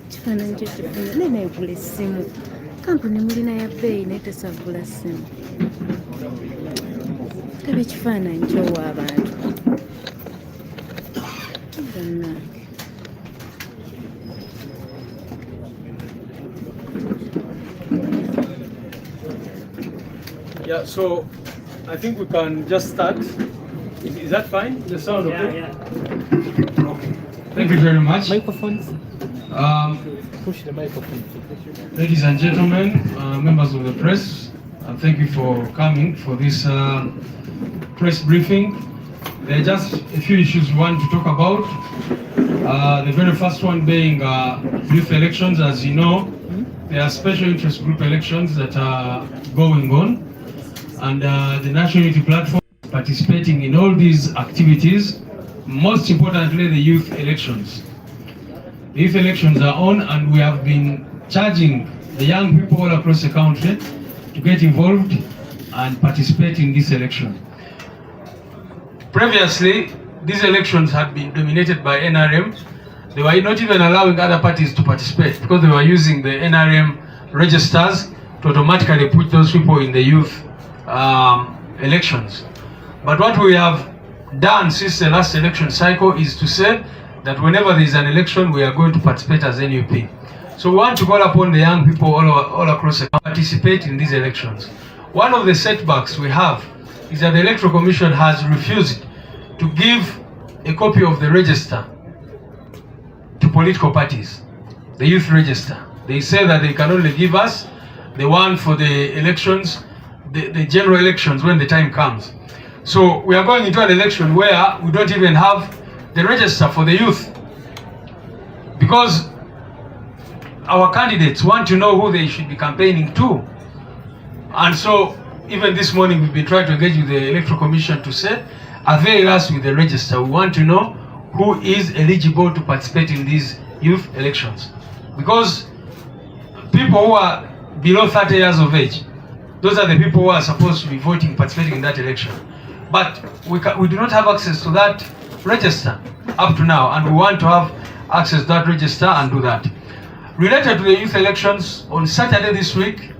Kifaananyi ky'ekifaananyi nene egula essimu kampuni mulina ya bbeeyi naye tesagula ssimu. Tebe ekifaananyi ky'owa abantu bannange. Yeah, so I think we can just start. Is that fine? The sound okay? Yeah. Okay. Thank you very much. Microphones. Push the microphone. Ladies and gentlemen, members of the press, thank you for coming for this press briefing. There are just a few issues we want to talk about. The very first one being youth elections. As you know, there are special interest group elections that are going on, and the National Unity Platform is participating in all these activities, most importantly the youth elections. The youth elections are on, and we have been charging the young people all across the country to get involved and participate in this election. Previously, these elections had been dominated by NRM. They were not even allowing other parties to participate because they were using the NRM registers to automatically put those people in the youth elections. But what we have done since the last election cycle is to say that whenever there is an election, we are going to participate as NUP. So we want to call upon the young people all across the country to participate in these elections. One of the setbacks we have is that the Electoral Commission has refused to give a copy of the register to political parties, the youth register. They say that they can only give us the one for the elections, the general elections when the time comes. So we are going into an election where we don't even have the register for the youth, because our candidates want to know who they should be campaigning to. And so even this morning we've been trying to engage with the Electoral Commission to say, avail us with the register. We want to know who is eligible to participate in these youth elections, because people who are below 30 years of age, those are the people who are supposed to be voting, participating in that election. But we do not have access to that register up to now, and we want to have access to that register and do that. Related to the youth elections, on Saturday this week,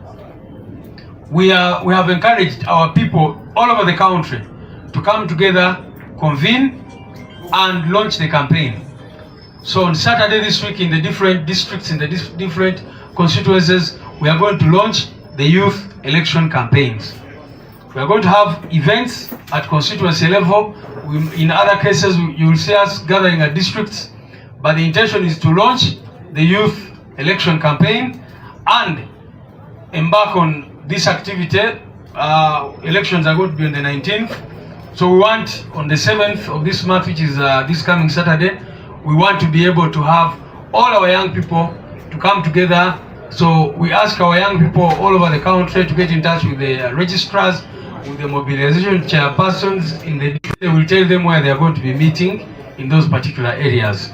we have encouraged our people all over the country to come together, convene, and launch the campaign. So on Saturday this week, in the different districts, in the different constituencies, we are going to launch the youth election campaigns. We are going to have events at constituency level. In other cases, you will see us gathering at districts, but the intention is to launch the youth election campaign and embark on this activity. Elections are going to be on the 19th. So we want on the 7th of this month, which is this coming Saturday, we want to be able to have all our young people to come together. So we ask our young people all over the country to get in touch with the registrars, with the mobilization chairpersons. They will tell them where they are going to be meeting in those particular areas.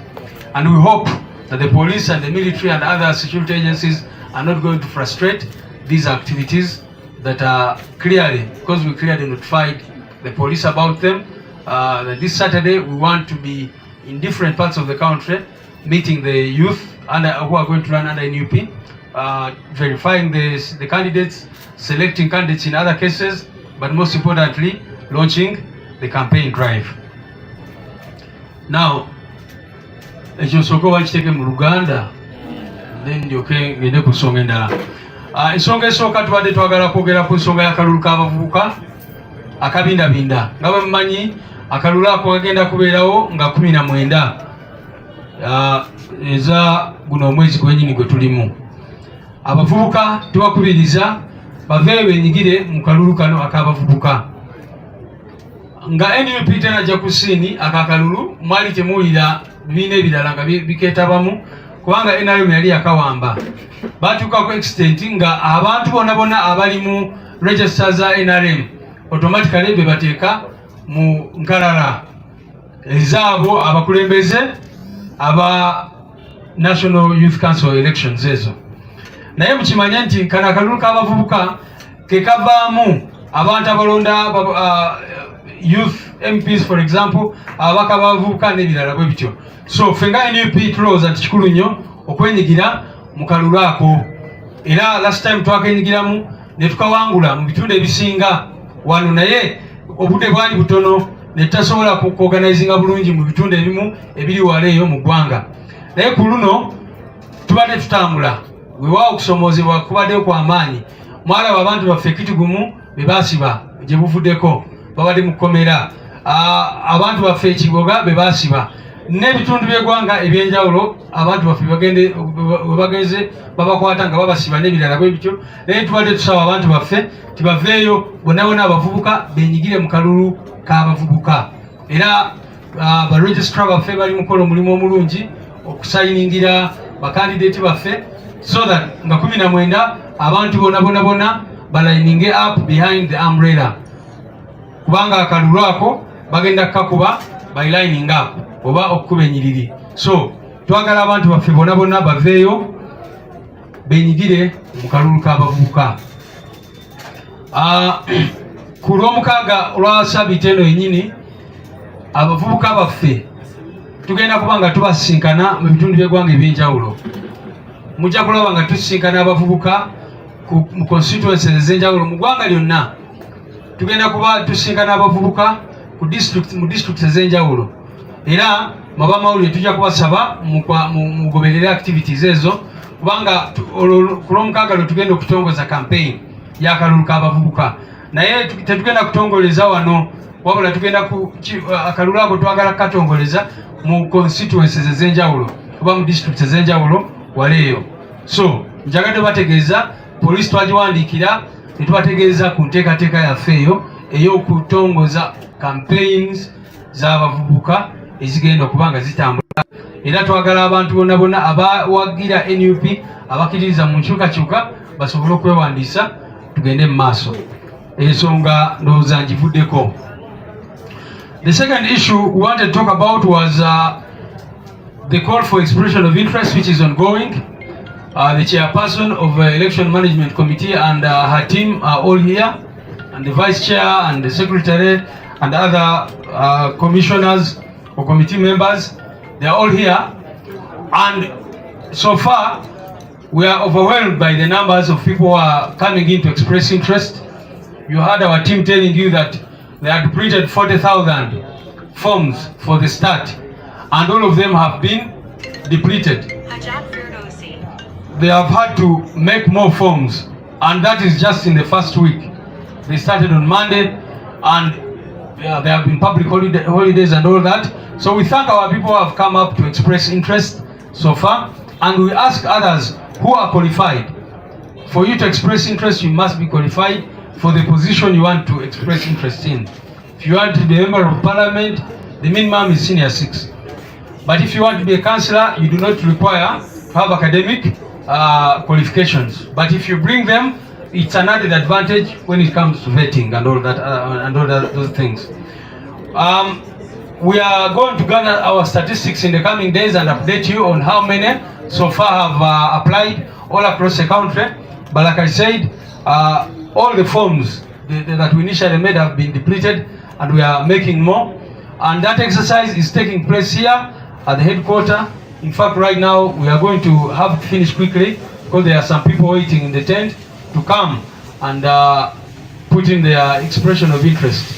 And we hope that the police and the military and other security agencies are not going to frustrate these activities that are clearly, because we clearly notified the police about them, that this Saturday we want to be in different parts of the country meeting the youth who are going to run under NUP, verifying the candidates, selecting candidates in other cases, but most importantly, launching the campaign drive. Now, ekyo soko wakiteke mu Uganda, then ndyoke ngende ku nsonga endala. Ensonga esooka tubadde twagala kwogera ku nsonga y'akalulu k'abavubuka akabindabinda. Nga bwe mumanyi akalulu ako kagenda kubeerawo nga 19 eza guno omwezi gwennyini gwe tulimu. Abavubuka tubakubiriza bave benyigire mu kalulu kano ak'abavubuka. Nga NUP tena ajja kusiini akakalulu mwali temuwulira bibiina ebirala nga bikeetabamu, kubanga NRM yali yakawamba. Batuuka ku extent nga abantu bonna abali mu register za NRM automatically be bateeka mu nkalala ezaabo abakulembeze aba National Youth Council elections ezo. Naye mukimanya nti kano akalulu k'abavubuka kekavaamu abantu abalonda youth MPs for example, ababaka bavubuka n'ebirala bwe bityo. So fenga NUP tulowooza nti kikulu nnyo okwenyigira mu kalulu ako. Era last time twakenyigiramu ne tukawangula mu bitundu ebisinga wano, naye obudde bwali butono ne tutasobola kuorganizinga bulungi mu bitundu ebimu ebiri wala eyo mu ggwanga. Naye ku luno tubadde tutambula, weewaawo okusomoozebwa kubaddeyo kw'amaanyi. Mwalaba abantu baffe ekitigumu be baasiba gye buvuddeko, babadde mu kkomera. Abantu baffe ekiboga be baasiba n'ebitundu by'eggwanga ebyenjawulo, abantu baffe we bagenze babakwata nga babasiba n'ebirala bwe bityo. Naye tubadde tusaba abantu baffe tibaveeyo, bonna bonna abavubuka benyigire mu kalulu k'abavubuka. Era baregistrar baffe bali mukola omulimu omulungi okusayiningira bakandideeti baffe, so that nga 19 abantu bonna balayininge up behind the umbrella, kubanga akalulu ako bagenda kukakuba by lining up oba okukuba enyiriri. So twagala abantu baffe bonna baveeyo benyigire mu kalulu k'abavubuka. Ku lw'omukaaga olwa Ssabbiiti eno yennyini, abavubuka baffe tugenda kuba nga tubasinkana mu bitundu by'eggwanga ebyenjawulo. Mujja kulaba nga tusisinkana abavubuka mu constituencies ez'enjawulo mu ggwanga lyonna. Tugenda kuba tusisinkana abavubuka mu district ez'enjawulo. Era mabamawulire tujja kubasaba mugoberere activities ezo, kubanga ku lw'omukaaga lwe tugenda okutongoza campaign y'akalulu k'abavubuka. Naye tetugenda kutongoleza wano, wabula tugenda akalulu ako twagala kukatongoleza mu constituencies ez'enjawulo oba mu district ez'enjawulo wala eyo. So njagadde bategeeza, poliisi twagiwandiikira ne tubategeeza ku nteekateeka yaffe eyo ey'okutongoza campaigns z'abavubuka ezigenda okuba nga zitambula. Era twagala abantu bonna abawagira NUP abakkiririza mu nkyukakyuka basobole okwewandiisa tugende mu maaso. Ensonga ndowooza ngivuddeko. The second issue we wanted to talk about was the call for expression of interest, which is ongoing. The chairperson of the Election Management Committee and her team are all here, and the vice chair and the secretary and other commissioners or committee members, they are all here. And so far, we are overwhelmed by the numbers of people who are coming in to express interest. You heard our team telling you that they had printed 40,000 forms for the start, and all of them have been depleted. They have had to make more forms, and that is just in the first week. They started on Monday, and there have been public holidays and all that. So we thank our people who have come up to express interest so far, and we ask others who are qualified. For you to express interest, you must be qualified for the position you want to express interest in. If you want to be a member of parliament, the minimum is senior 6. But if you want to be a councillor, you do not require to have academic qualifications. But if you bring them, it's an added advantage when it comes to vetting and all that, those things. We are going to gather our statistics in the coming days and update you on how many so far have applied all across the country. But like I said, all the forms that we initially made have been depleted, and we are making more. And that exercise is taking place here at the headquarters. In fact, right now we are going to have to finish quickly because there are some people waiting in the tent to come and put in their expression of interest.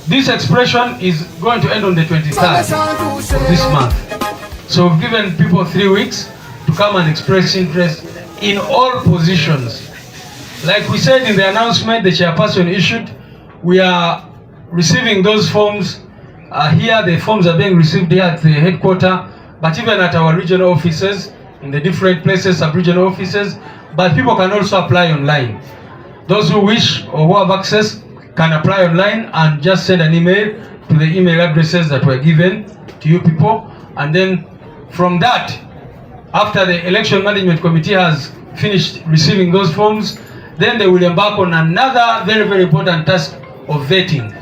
This expression is going to end on the 23rd of this month. So we've given people 3 weeks to come and express interest in all positions. Like we said in the announcement the chairperson issued, we are receiving those forms here. The forms are being received here at the headquarters, but even at our regional offices, in the different places, sub-regional offices. But people can also apply online. Those who wish or who have access can apply online and just send an email to the email addresses that were given to you people. And then from that, after the Election Management Committee has finished receiving those forms, then they will embark on another very, very important task of vetting.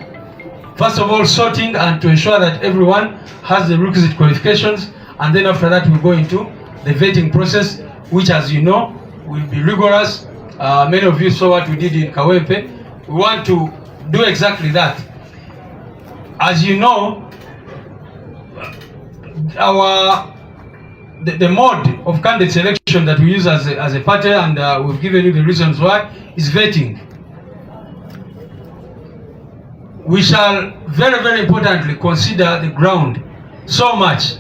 First of all, sorting and to ensure that everyone has the requisite qualifications, and then after that we'll go into the vetting process, which, as you know, will be rigorous Many of you saw what we did in Kawempe. We want to do exactly that. As you know, the mode of candidate selection that we use as a party, and we've given you the reasons why, is vetting. We shall very, very importantly consider the ground so much.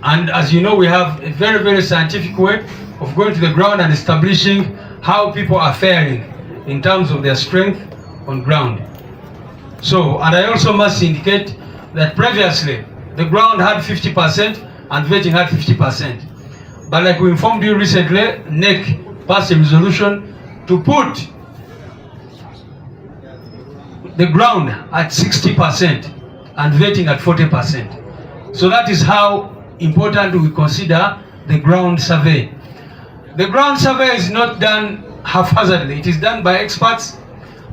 And as you know, we have a very, very scientific way of going to the ground and establishing how people are faring in terms of their strength on ground. So, and I also must indicate that previously the ground had 50% and vetting had 50%. But like we informed you recently, NEC passed a resolution to put the ground at 60% and vetting at 40%. So that is how important we consider the ground survey. The ground survey is not done haphazardly. It is done by experts,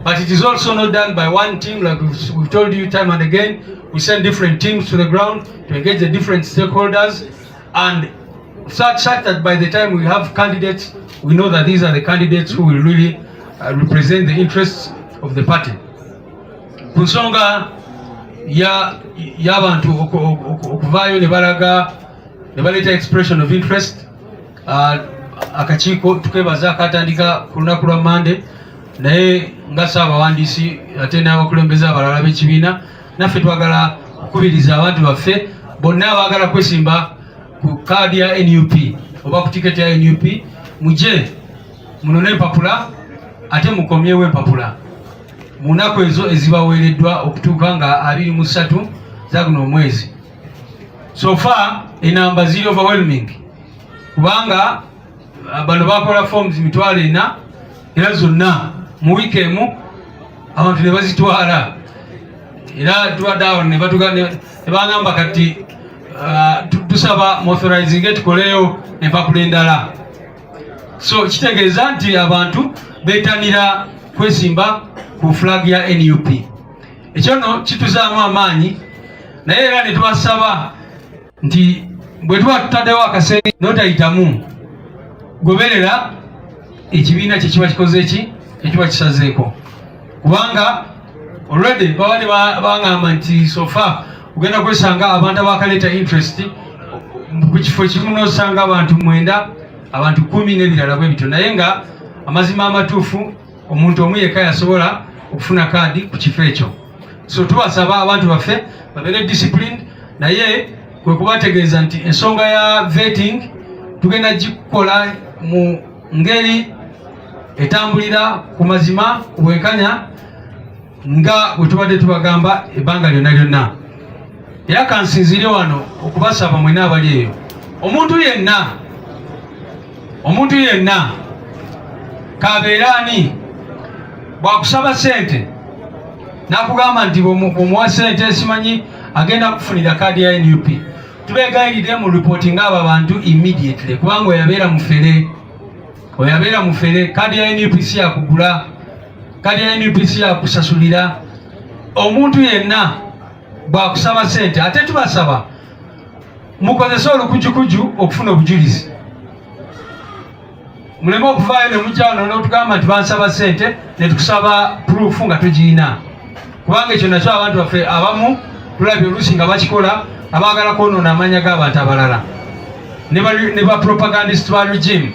but it is also not done by one team. Like we've told you time and again, we send different teams to the ground to engage the different stakeholders, and such that by the time we have candidates, we know that these are the candidates who will really represent the interests of the party. Kusonga y'abantu okuvaayo ne balaga ne baleeta expression of interest, akakiiko tukebaza akatandika ku lunaku lwa Monday, naye nga Ssaabawandiisi ate n'abakulembeze abalala b'ekibiina, naffe twagala okukubiriza abantu baffe bonna abaagala kwesimba ku kaadi ya NUP oba ku tiketi ya NUP, muje munone empapula ate mukomyewo empapula mu nnaku ezo ezibaweereddwa okutuuka nga 23 za guno omwezi. So far enamba ziri overwhelming, kubanga bano bakola forms 4,000 era zonna mu wiiki emu abantu ne bazitwala, era tuwadde ne bagamba kati tusaba authorizing tukoleyo empapula endala. So kitegeeza nti abantu beetanira kwesimba ku flag ya NUP. Ekyo no kituzaamu amaanyi, naye era ne tubasaba nti bwe tuba tutaddewo akaseera n'otayitamu, goberera ekibiina kye kiba kikoze ki, kye kiba kisazeeko, kubanga already babadde bangamba nti so far ugenda kwesanga abantu abakaleeta interest ku kifo kimu n'osanga abantu 9, abantu 10 n'ebirala bwe bityo, naye nga amazima amatuufu omuntu omu yekka yasobola okufuna kaadi ku kifo ekyo. So tubasaba abantu baffe babeere disciplined, naye kwe kubategeeza nti ensonga ya vetting tugenda gikola mu ngeri etambulira ku mazima obwenkanya nga bwe tubadde tubagamba ebbanga lyonna lyonna. Era kansinzire wano okubasaba mwena abali eyo, omuntu yenna kabeeraani bwakusaba sente nakugamba nti bwomuwa sente simanyi agenda kufunira kaadi ya NUP, tubeegayirire mu reporting abo abantu immediately, kubanga oyabeera mufere. Kaadi ya NUP si yakugula, kaadi ya NUP si yakusasulira. Omuntu yenna bwakusaba sente, ate tubasaba mukozese olukujukuju okufuna obujulizi. Muleme okuvaayo ne mujja wano n'otugamba nti bansaba sente ne tukusaba proof nga tugirina, kubanga ekyo nakyo abantu baffe abamu tulabye oluusi nga bakikola, abaagala kwonoona amanya g'abantu abalala ne ba propagandist ba regime.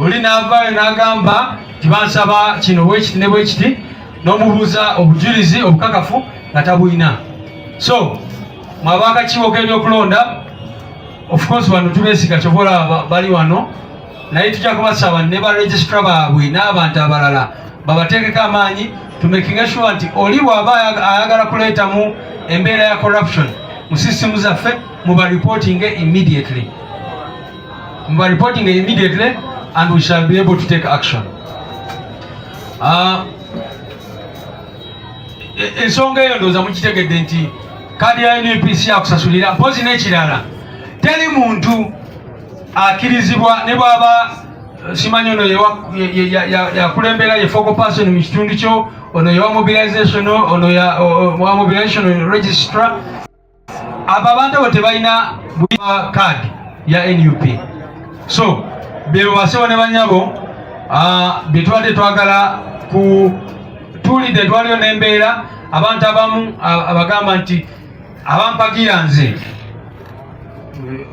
Oli n'avaayo n'agamba nti bansaba kino bwekiti ne bwekiti, n'omubuuza obujulizi obukakafu nga tabulina. So mwabakakiiko k'ebyokulonda, of course bano tubeesiga kyobola bali wano, naye tujja kubasaba ne ba registrar baabwe n'abantu abalala babateekeko amaanyi to making sure nti oli bw'aba ayagala kuleetamu embeera ya corruption mu system zaffe muba reporting immediately, and we shall be able to take action. Ensonga eyo ndowooza mukitegedde nti kaadi ya NUP si yakusasulira. Mpozi n'ekirala, teri muntu akirizibwa ne bwaba simanyi ono yakulembera ye focal person mu kitundu kyo, ono ye wa mobilization, ono wa mobilization registrar. Abo abantu abo tebalina kaadi ya NUP. So bwe basewo ne banyabo betwadde twagala tulidde twaliyo n'embeera abantu abamu abagamba nti abampagira nze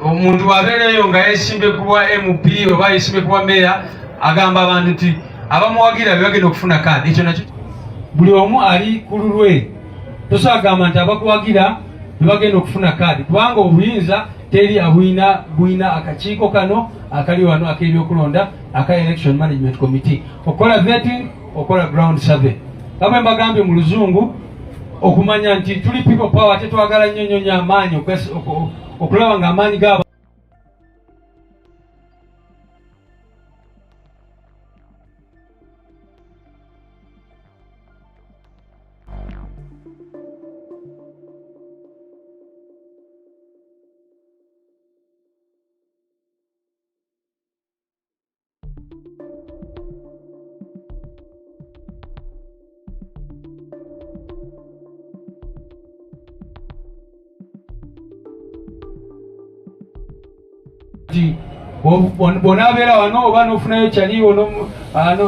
omuntu abeereyo nga yesimbye kuba MP oba yesimbye kuba meya agamba abantu nti abamuwagira bebagenda okufuna kaadi. Ekyo nakyo buli omu ali ku lulwe, tosagamba nti abakuwagira bebagenda okufuna kaadi, kubanga obuyinza teri abuyina akakiiko kano akali wano ak'ebyokulonda aka Election Management Committee okola vetting, okola ground survey. Kabwe mbagambye mu luzungu okumanya nti tuli people power, tetwagala nnyonnyonya amaanyi okulaba nga amaanyi gaba bonabeera wano oba nofunayo kyaliwo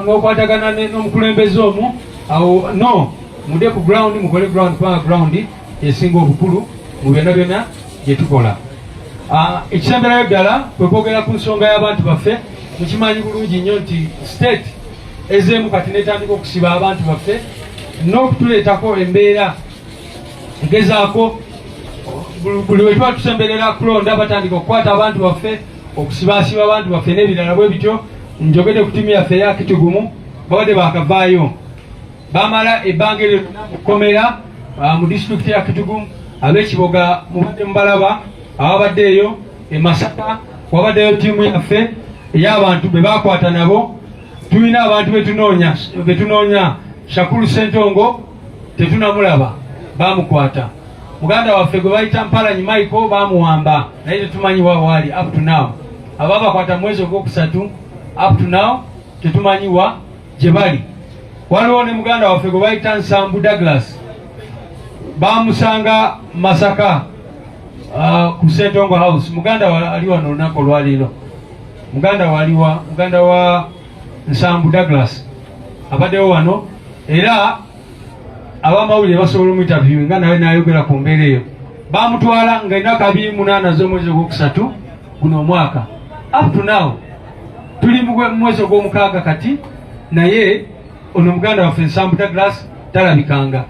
nokwatagana n'omukulembeze omu awo no mude ku ground, mukole ground kubanga ground esinga obukulu mu byonna byonna gyetukola. Ekisemberayo ddala kwekwogera ku nsonga y'abantu baffe. Mukimanyi bulungi nnyo nti state ezeemu kati netandika okusiba abantu baffe n'okutuleetako embeera egezaako buli we tuba tusemberera kulonda batandika okukwata abantu baffe, okusibasiba abantu baffe n'ebirala bwe bityo. Njogedde ku ttiimu yaffe eya Kitugumu babadde bakavaayo bamala ebbanga eryo okukomera mu disitulikiti ya Kitugumu. Ab'Ekiboga mubadde mubalaba, ababaddeeyo e Masaka wabaddeyo ttiimu yaffe ey'abantu be bakwata nabo. Tulina abantu betunoonya Shakulu Sentongo tetunamulaba, bamukwata. Muganda waffe gwe bayita Mpalanyi Michael bamuwamba naye tetumanyi waali up to now. Ababakwata mwezi ogwokusatu up to now tetumanyiwa gye bali. Waliwo ne muganda waffe gwe bayita Nsambu Douglas bamusanga Masaka ku Sentongo House. Muganda ali wano olunaku olwaliiro. Muganda wa Nsambu Douglas abaddewo wano era abamawulire basobola mu interview nga nawe nayogera ku mbeera eyo. Bamutwala nga ennaku 28 z'omwezi ogwokusatu guno omwaka. Up to now tuli mu mwezi ogw'omukaaga kati, naye ono muganda waffe Nsambu Douglas talabikanga.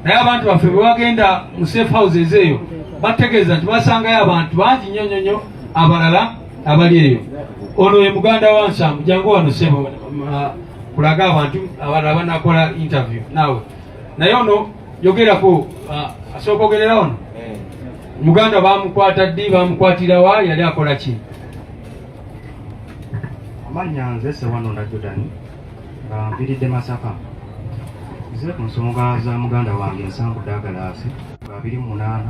Naye abantu baffe bwe bagenda mu safe houses eyo bategeeza nti basangayo abantu bangi nnyo abalala abali eyo. Ono ye muganda wa Nsambu. Jangu wano sebo kulaga abantu abalala banakola interview naawe. Naye ono yogerako asooka ogerera ono muganda bamukwata ddi, bamukwatira wa, yali akola ki? Amanya nze Ssewanonda Jordan nga mpiridde Masaka. Nze ku nsonga za muganda wange Nsambu Douglas nga 28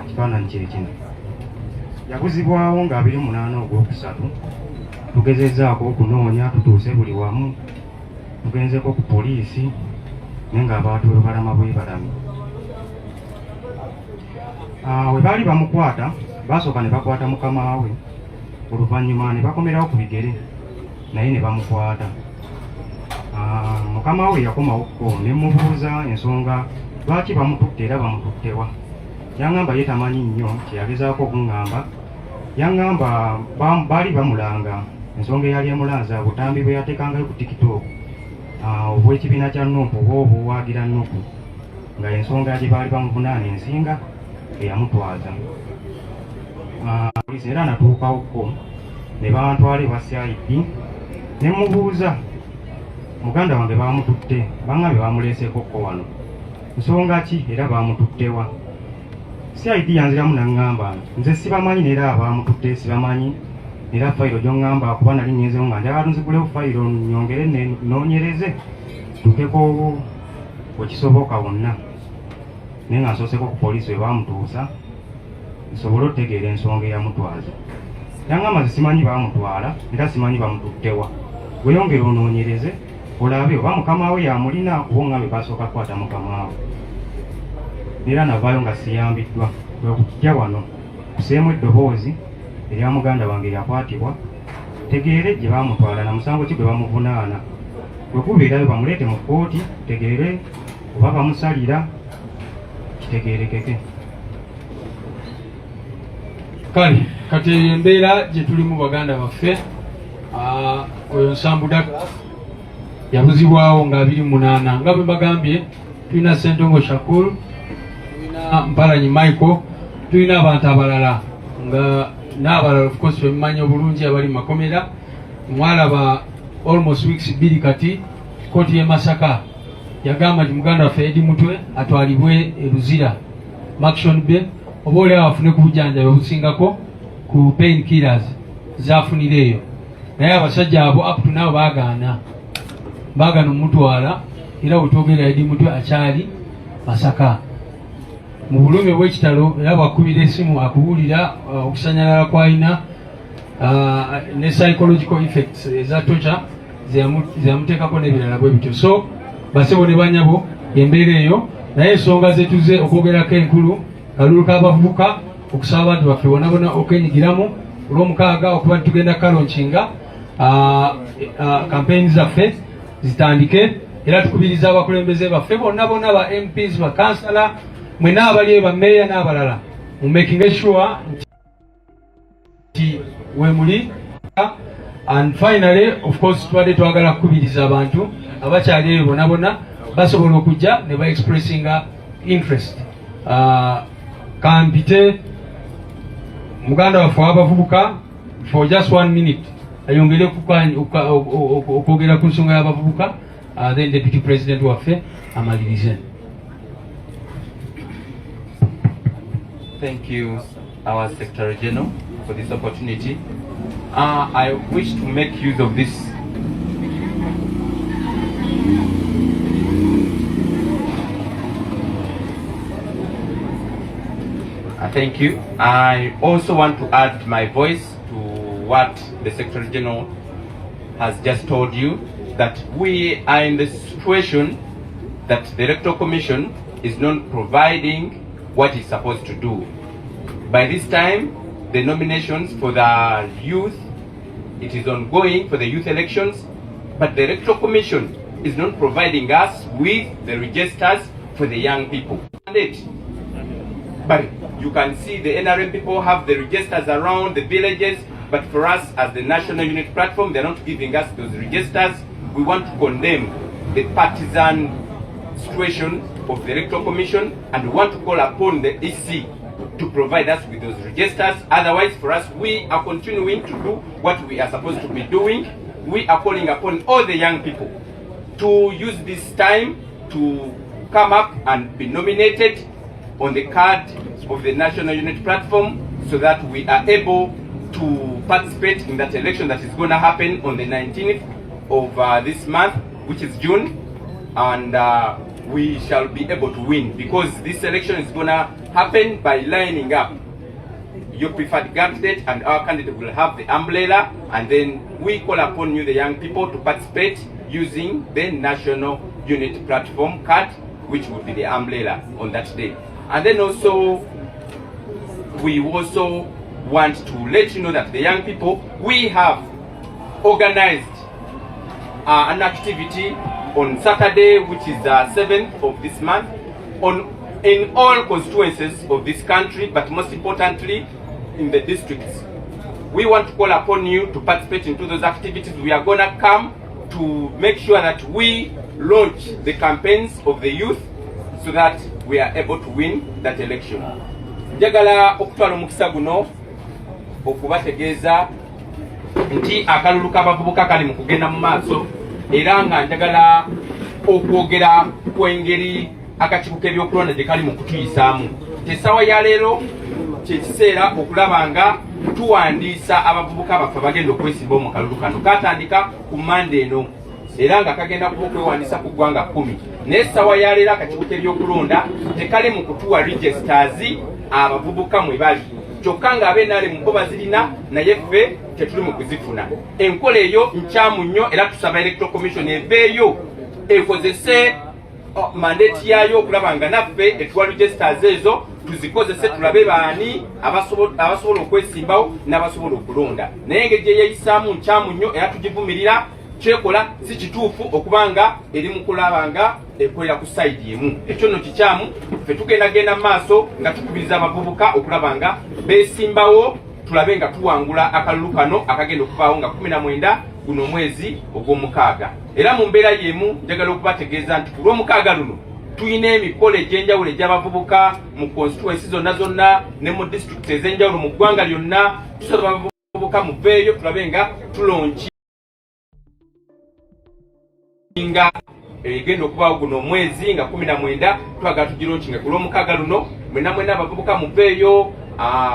ekifaananyi kye kino yaguzibwawo nga 28 ogwokusatu. Tugezezzaako okunoonya, tutuuse buli wamu, tugenzeko ku poliisi naye nga abantu bwe balama bwe balami. We baali bamukwata basooka ne bakwata mukama we, oluvannyuma ne bakomerawo ku bigere naye ne bamukwata. Mukama we yakomawokko ne mubuuza ensonga lwaki bamututte era bamututtewa. Yaŋŋamba ye tamanyi nnyo, kyeyagezaako okuŋŋamba. Yaŋŋamba baali bamulanga ensonga eyali emulanza butambi bwe yateekangayo ku TikTok obw'ekibiina kya Nuupu oba obuwaagira Nuupu, nga ensonga gye baali bamuvunaana ensinga eyamutwaza. Poliisi era natuukawokko ne bantwala ewa CID ne mubuuza muganda wange bamututte, baŋŋambye bamuleeseekokko wano nsonga ki era bamututtewa. CID yanziramu naŋŋamba nze sibamanyi neera abamututte sibamanyi, era fayiro gy'oŋŋamba kuba nali nnyezeo nga njagala nzigulewo fayiro nyongere noonyereze tukeko wekisoboka wonna, naye nga nsooseko ku poliisi we bamutuusa nsobole okutegeera ensonga eyamutwaza. Yaŋŋamba nze simanyi bamutwala era simanyi bamututtewa, weyongere onoonyereze olabe oba mukama we yamulina kuba oŋŋambe basooka kukwata mukama we. Era navaayo nga siyambiddwa kwekujja wano kuseemu eddoboozi erya muganda wange yakwatibwa mutegeere gye bamutwala na musango ki gwe bamuvunaana. Bwe kubeerayo bamuleete mu kkooti tutegeere oba bamusalira kitegeerekeke. Kale kati embeera gye tulimu baganda baffe, oyo Nsambuda yabuzibwawo nga 28 nga bwe bagambye. Tulina Ssentongo Shakur, tulina Mpalanyi Michael, tulina abantu abalala nga n'abalala of course bemumanyi obulungi abali mu makomera. Mwalaba almost weeks 2 kati kooti y'e Masaka yagamba nti muganda waffe Edi Mutwe atwalibwe e Luzira Maction Bay oba olyawo afune ku bujjanjabi obusingako ku pain killers zafunire eyo, naye abasajja abo up to now baagaana omutwala era wetwogera Edi Mutwe akyali Masaka mu bulumi bw'ekitalo, era bwakubira esimu akuwulira okusanyalala kw'alina ne psychological effects eza torture zeyamuteekako n'ebirala bwe bityo. So basebo ne banyabo embeera eyo, naye ensonga zetuze okwogerako enkulu kalulu k'abavubuka okusaba abantu baffe bonabona okwenyigiramu olw'omukaaga okuba tugenda kalonkinga campaign zaffe zitandike, era tukubiriza abakulembeze baffe bonna ba MPs ba kansala mwena abali ba meya n'abalala mu making sure nti wemuli. And finally of course twadde twagala kukubiriza abantu abakyali eyo bonabona basobola okujja ne ba expressinga interest. Kampite muganda waffe w'abavubuka for just 1 minute ayongere okwogera ku nsonga y'abavubuka, then Deputy President waffe amalirize. Thank you, our Secretary General, for this opportunity. I wish to make use of this thank you. I also want to add my voice to what the Secretary General has just told you, that we are in the situation that the Electoral Commission is not providing what it's supposed to do. By this time, the nominations for the youth, it is ongoing for the youth elections, but the Electoral Commission is not providing us with the registers for the young people. But you can see the NRM people have the registers around the villages, but for us as the National Unit Platform, they're not giving us those registers. We want to condemn the partisan situation of the Electoral Commission, and we want to call upon the EC to provide us with those registers. Otherwise, for us, we are continuing to do what we are supposed to be doing. We are calling upon all the young people to use this time to come up and be nominated on the card of the National Unit Platform, so that we are able to participate in that election that is going to happen on the 19th of this month, which is June, and we shall be able to win, because this election is going to happen by lining up your preferred candidate, and our candidate will have the umbrella, and then we call upon you, the young people, to participate using the National Unit Platform card, which will be the umbrella on that day. And then also, we also want to let you know that the young people, we have organized an activity on Saturday, which is the 7th of this month, in all constituencies of this country, but most importantly, in the districts. We want to call upon you to participate into those activities. We are going to come to make sure that we launch the campaigns of the youth, so that we are able to win that election. Njagala okutwala omukisa guno okubategeeza nti akalulu k'abavubuka kali mu kugenda mu maaso, era nga njagala okwogera kw'engeri akakiiko k'ebyokulonda gye kali mu kutuyisaamu. Essaawa ya leero kye kiseera okulaba nga tuwandiisa abavubuka baffe bagenda okwesimbawo mu kalulu kano. Katandika ku Mande eno, era nga kagenda kuba okwewandiisa ku ggwanga 10. Naye essaawa ya leero akakiiko k'ebyokulonda tekali mu kutuwa registers abavubuka mwe bali, kyokka nga ab'NRM bo bazirina, naye ffe tetuli mu kuzifuna. Enkola eyo nkyamu nnyo, era tusaba Electoral Commission eveeyo ekozese mandate yayo okulaba nga naffe etuwa registers ezo tuzikozese tulabe baani abasobola okwesimbawo n'abasobola okulonda. Naye engeri gye yeeyisaamu nkyamu nnyo era tugivumirira. Kyekola si kituufu okubanga eri mu kulaba nga ekolera ku sayidi emu. Ekyo nno kikyamu. Ffe tugendagenda mu maaso nga tukubiriza abavubuka okulaba nga beesimbawo, tulabe nga tuwangula akalulu kano akagenda okuvaawo nga 19 guno omwezi ogw'omukaaga. Era mu mbeera y'emu njagala okubategeeza nti ku lw'omukaaga luno tuyina emikolo egy'enjawulo egy'abavubuka mu constituency zonna ne mu district ez'enjawulo mu ggwanga lyonna. Tusaba abavubuka muveeyo tulabe nga tulonki nga egenda okubaawo guno omwezi nga 19 twagala tugironkinga ku lw'omukaaga luno. Mwena abavubuka muveeyo,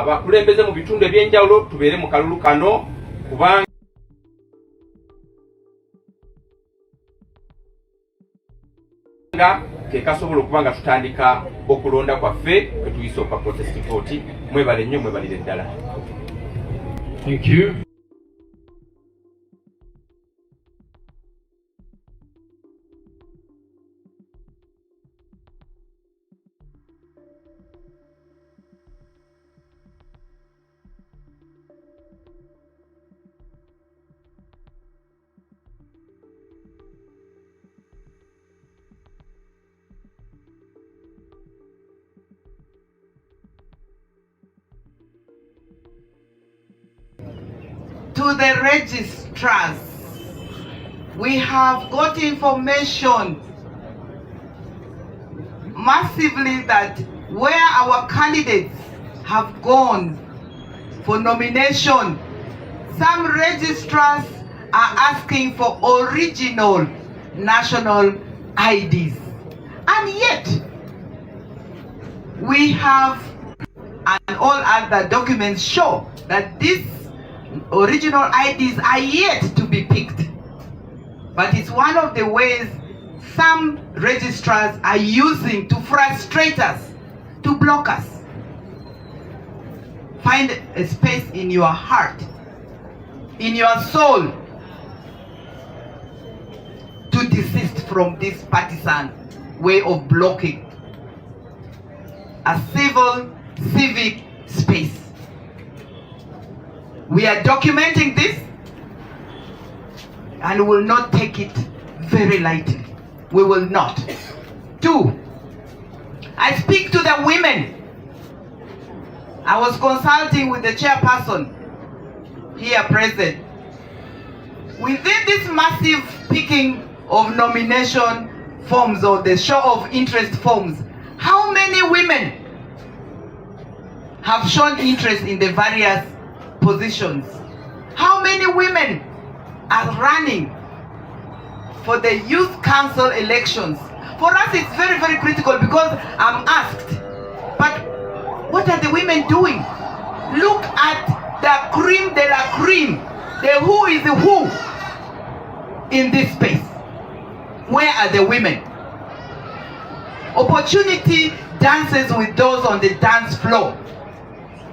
bakulembeze mu bitundu eby'enjawulo tubeere mu kalulu kano kubanga kekasobola okuba nga tutandika okulonda kwaffe kwe tuyise okwa protest vote. Mwebale nnyo, mwebalire ddala. Thank you. To the registrars, we have got information massively that where our candidates have gone for nomination, some registrars are asking for original national IDs. And yet, we have, and all other documents show that these original IDs are yet to be picked. But it's one of the ways some registrars are using to frustrate us, to block us. Find a space in your heart, in your soul, to desist from this partisan way of blocking a civic space. We are documenting this and will not take it very lightly. We will not. 2, I speak to the women. I was consulting with the chairperson here present. Within this massive picking of nomination forms or the show of interest forms, how many women have shown interest in the various positions? How many women are running for the youth council elections? For us it's very, very critical because I'm asked, but what are the women doing? Look at the cream de la cream, the who is the who in this space. Where are the women? Opportunity dances with those on the dance floor.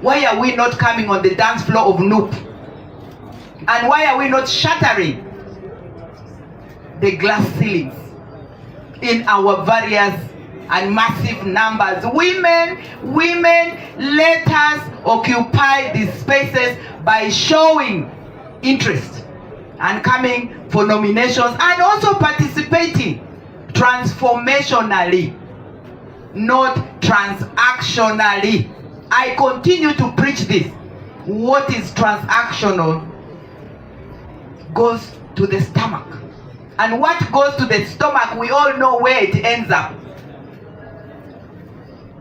Why are we not coming on the dance floor of Noop? And why are we not shattering the glass ceilings in our various and massive numbers? Women, let us occupy these spaces by showing interest and coming for nominations and also participating transformationally, not transactionally. I continue to preach this. What is transactional goes to the stomach. And what goes to the stomach, we all know where it ends up.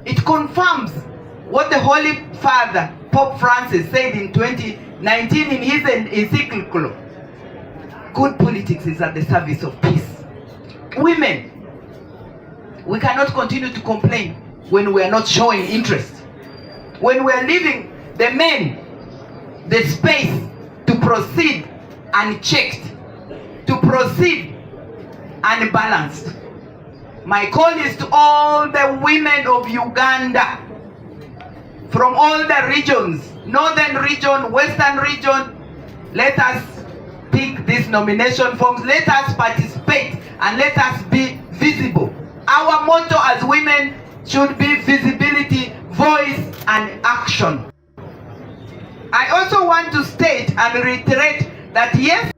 It confirms what the Holy Father, Pope Francis, said in 2019 in his encyclical. Good politics is at the service of peace. Women, we cannot continue to complain when we are not showing interest. When we are leaving the men the space to proceed unchecked, to proceed unbalanced. My call is to all the women of Uganda, from all the regions, northern region, western region. Let us pick these nomination forms, let us participate, and let us be visible. Our motto as women should be visibility, voice and action. I also want to state and reiterate that yes,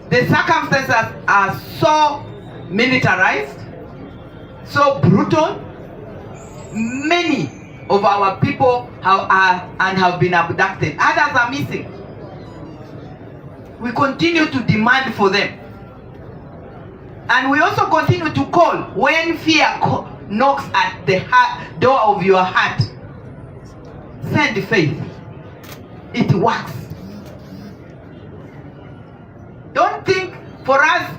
the circumstances are so militarized, so brutal. Many of our people have been abducted. Others are missing. We continue to demand for them. And we also continue to call when fear knocks at the door of your heart. Send faith. It works. Don't think for us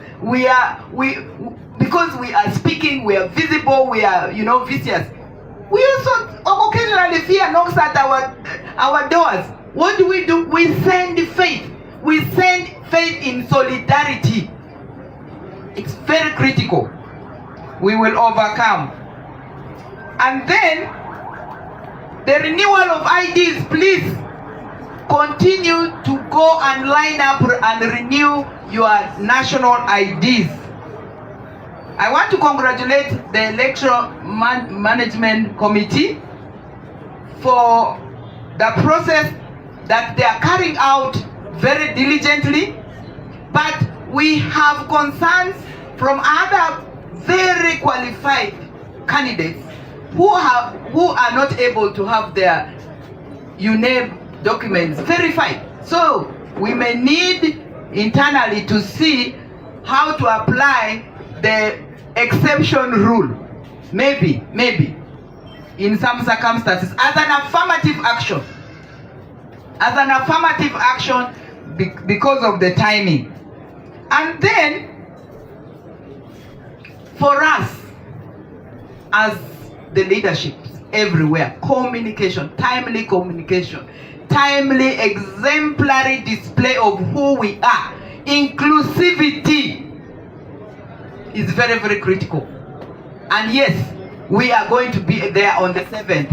because we are speaking, we are visible, we are vicious. We also occasionally fear knocks at our doors. What do? We send faith. We send faith in solidarity. It's very critical. We will overcome. And then the renewal of IDs, please continue to go and line up and renew your national IDs. I want to congratulate the Electoral Management Committee for the process that they are carrying out very diligently, but we have concerns from other very qualified candidates who are not able to have their UNEB documents verified. So we may need internally to see how to apply the exception rule, maybe in some circumstances as an affirmative action, because of the timing. And then for us as the leadership everywhere, communication, timely exemplary display of who we are, inclusivity is very, very critical. And yes, we are going to be there on the 7th,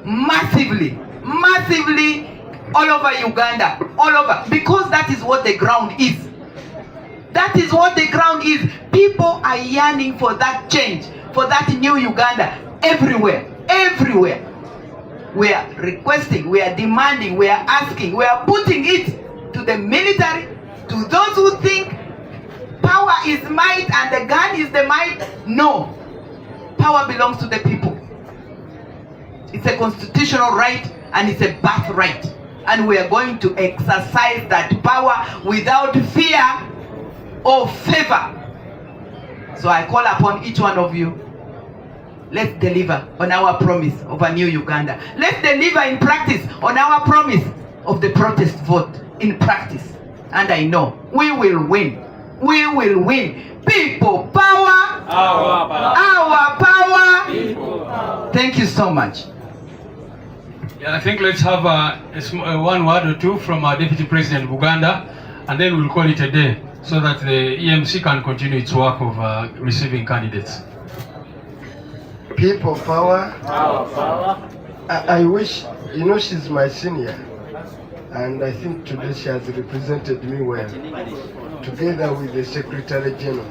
massively all over Uganda, all over, because that is what the ground is. That is what the ground is. People are yearning for that change, for that new Uganda, everywhere. We are requesting, we are demanding, we are asking, we are putting it to the military, to those who think power is might and the gun is the might. No, power belongs to the people. It's a constitutional right and it's a birthright. And we are going to exercise that power without fear or favor. So I call upon each one of you, let's deliver on our promise of a new Uganda. Let's deliver in practice on our promise of the protest vote in practice. And I know we will win. We will win. People power. Our power. People power. Thank you so much. Yeah, I think let's have one word or two from our Deputy President of Uganda, and then we'll call it a day so that the EMC can continue its work of receiving candidates. People power. Our power. I wish, she's my senior, and I think today she has represented me well, together with the Secretary General.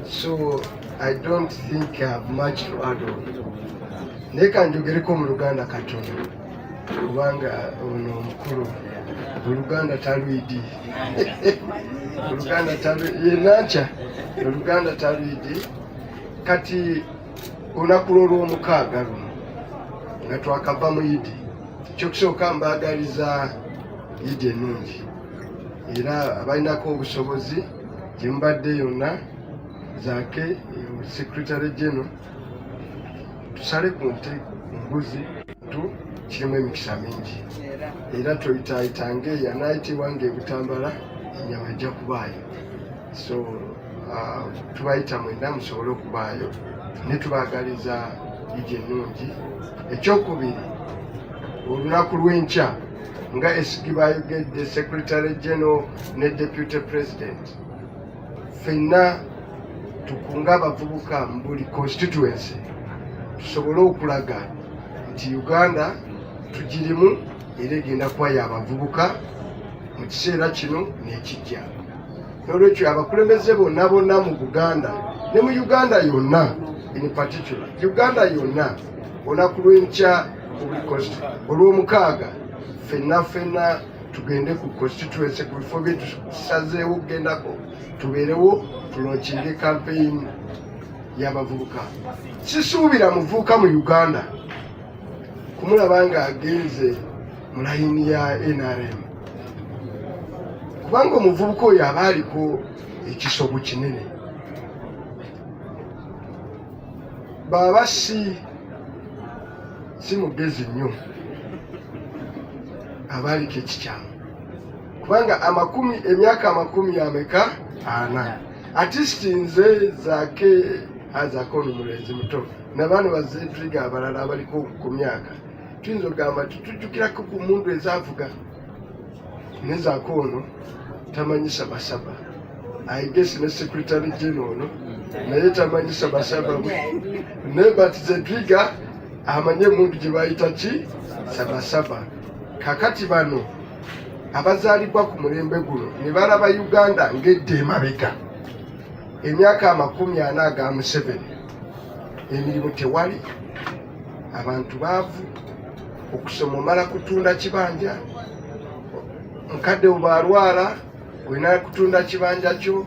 So I don't think I have much to add on. Neka njogereko mu Luganda katono. Kubanga ono mukuru. Luganda talwidi. Luganda talwidi. Yenacha. Luganda talwidi. Kati unakulolo omukaaga luno. Nga twakava mu Idi. Ky'okusooka mbaagaliza Idi ennungi. Era abalinako obusobozi gye mbadde yonna zaake Secretary General tusale ku nte mbuzi kirimu emikisa mingi era toyitayitange yanayitibwa ng'ebutambala ennyama ejja kubaayo. So tubayita mwenda musobole okubaayo ne tubaagaliza Idi ennungi. Ekyokubiri, olunaku lw'enkya nga esigibayogedde Secretary General ne Deputy President, ffenna tukunga abavubuka mu buli constituency tusobole okulaga nti Uganda tugirimu era egenda kuba y'abavubuka mu kiseera kino n'ekijja. Nolwekyo abakulembeze bonna mu Buganda ne mu Uganda yonna, in particular Uganda yonna, olunaku lw'enkya olw'omukaaga ffenna tugende ku constituency ku bifo bye tusazeewo okugendako, tubeerewo tulonkinge campaign y'abavubuka. Sisuubira muvubuka mu Uganda kumulaba ng'agenze mu layini ya NRM, kubanga omuvubuka oyo aba aliko ekisobo kinene. Baba si mugezi nnyo, aba aliko ekikyamu, kubanga emyaka 40 at least nze zaake azako n'omulenzi muto n'abaana bazedriga abalala abaliko ku myaka tuyinza okugamba tutujjukirako ku mundu ezaavuga nezaako ono tamanyi sabasaba, I guess ne secretary general ono naye tamanyi sabasaba ne but zedriga amanye mundu gye bayita ki sabasaba. Kakati bano abazaalibwa ku mulembe guno ne balaba Uganda ng'edda emabega emyaka 40 aga Museveni, emirimu tewali, abantu baavu, okusoma omala kutunda kibanja, mukadde oba alwala olina kutunda kibanja kyo,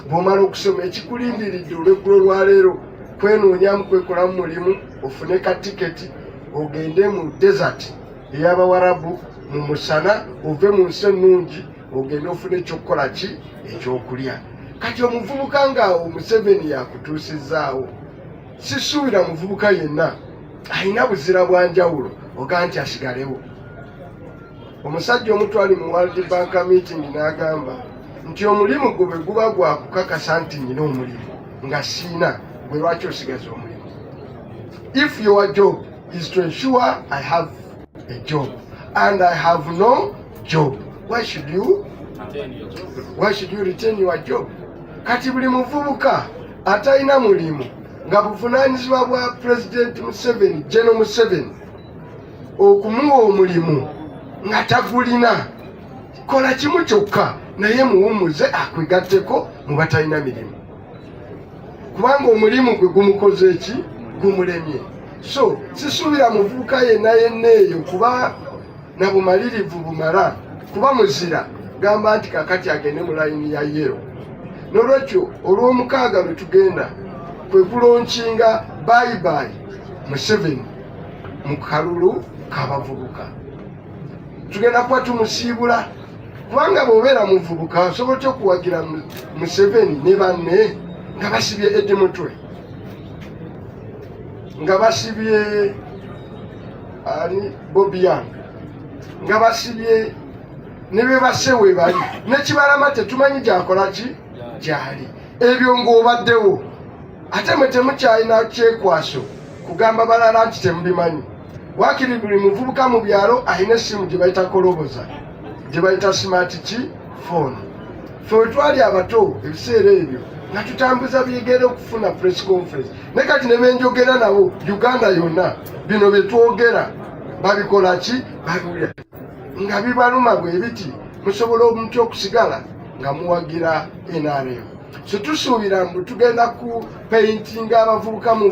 bw'omala okusoma ekikulindiridde olw'eggulo lwaleero kwenoonyamu kwekolamu mulimu ofune ka tiketi ogende mu desert ey'Abawarabu mu musana, ove mu nsi ennungi ogende ofune ekyokukola ki ekyokulya. Kati omuvubuka ng'awo Museveni yakutuusizaawo, sisuubira muvubuka yenna alina buzira bwa njawulo oga nti asigalewo. Omusajja omutwali mu World Bank meeting n'agamba nti omulimu gwe bwe guba gwa kukakasa nti nnyina omulimu nga siina, gwe lwaki osigaza omulimu? If your job is to ensure I have a job and I have no job, why should you retain your job? Kati buli muvubuka atalina mulimu nga buvunaanyizibwa bwa President Museveni, General Museveni, okumuwa omulimu nga tagulina, kola kimu kyokka naye muwumuze akwegatteko mu batalina mirimu, kubanga omulimu gwe gumukoze eki gumulemye. So sisuubira muvubuka yenna eyo kuba na bumalirivu bumala, kuba muzira gamba nti kakati agende mu layini ya yero. Nolwekyo olw'omukaaga lwe tugenda kwe kulonkinga bye Museveni mu kalulu k'abavubuka. Tugenda kuba tumusiibula, kubanga bw'obeera muvubuka osobola okuwagira Museveni ne banne nga basibye Eddi Mutwe, nga basibye Bobi nga basibye ne be basse we bali, ne Kibalama tetumanyi gyakola ki gyali. Ebyo ng'obaddewo ate mwe temukyalina kyekwaso kugamba balala nti temubimanyi. Wakiri buli muvubuka mu byalo alina essimu gye bayita koloboza, gye bayita smart ki phone. Ffe we twali abato ebiseera ebyo nga tutambuza byegere okufuna press conference, ne kati ne benjogera nabo Uganda yonna bino bye twogera babikola ki babiwulira nga bibaluma bwe biti, musobola omuntu okusigala nga muwagira NRM. So tusuubira mbu tugenda ku paintinga abavubuka mu